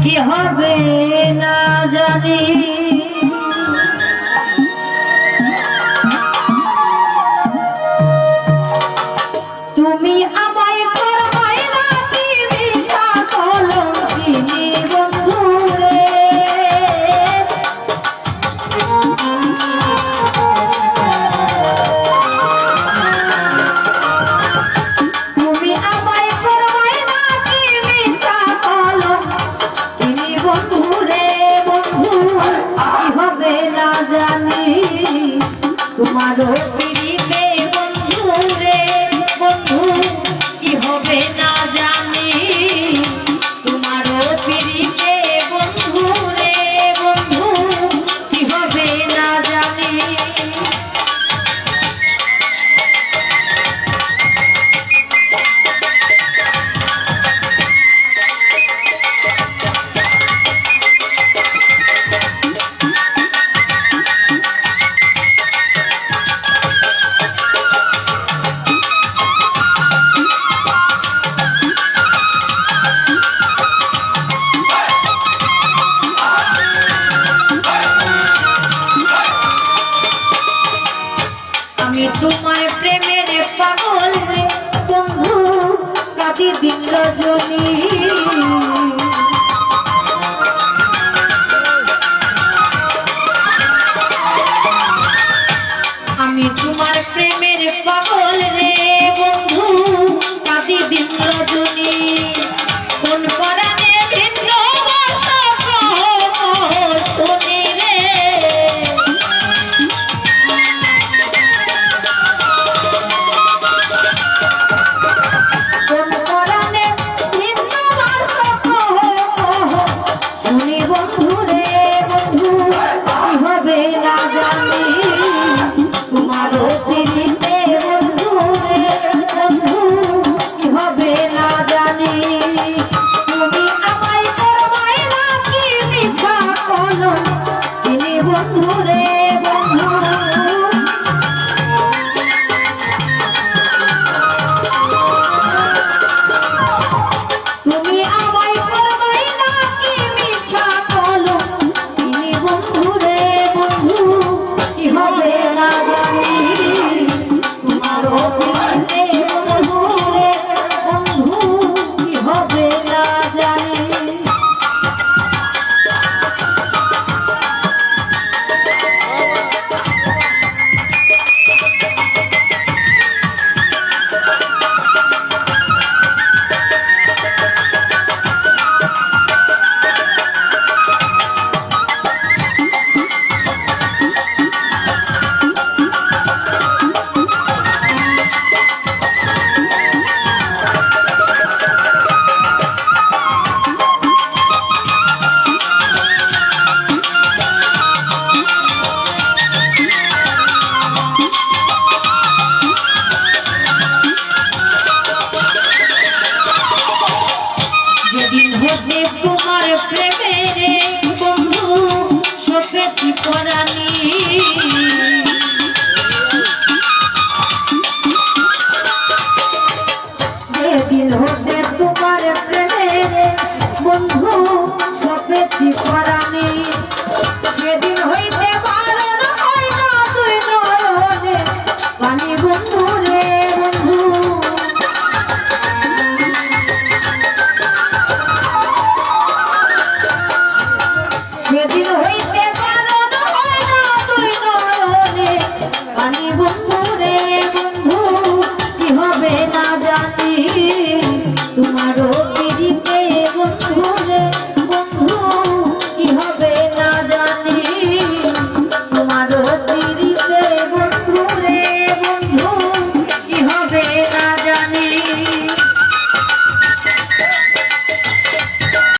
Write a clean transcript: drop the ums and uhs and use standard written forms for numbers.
কি হবে না জানি তুমি আমায় করবাই না কি মিছা কলঙ্কিনী বন্ধু রে তুমি আমায় করবাই না কি মিছা কলঙ্কিনী বন্ধু রে বন্ধু কি হবে না জানি তোমারও পিড়িতে বন্ধু রে বন্ধু কি হবে না জানি তোমারও পিড়িতে বন্ধু রে বন্ধু কি হবে না জানি আমি তোমার প্রেমের পাগল রে বন্ধু কাঁদি দিন রজনী আমি তোমার প্রেমের পাগল রে বন্ধু কাঁদি দিন রজনী কোন পরাণে ভিন্ন বাসা শুনি রে কোন পরাণে ভিন্ন বাসা শুনি বন্ধু রে বন্ধু কি হবে না জানি তোমারও পিড়িতে বন্ধু রে বন্ধু কি হবে না জানি তুমি আমায় করবাই না কি মিথ্যা কলঙ্কিনী বন্ধু রে বন্ধু তুমি আমায় করবাই না কি মিথ্যা কলঙ্কিনী বন্ধু রে বন্ধু কি হবে না জানি তোমারও পিড়িতে বন্ধু রে বন্ধু কি হবে না জানি যেদিন হতে তোমার প্রেমে বন্ধু সপেছি পরাণী যেদিন হতে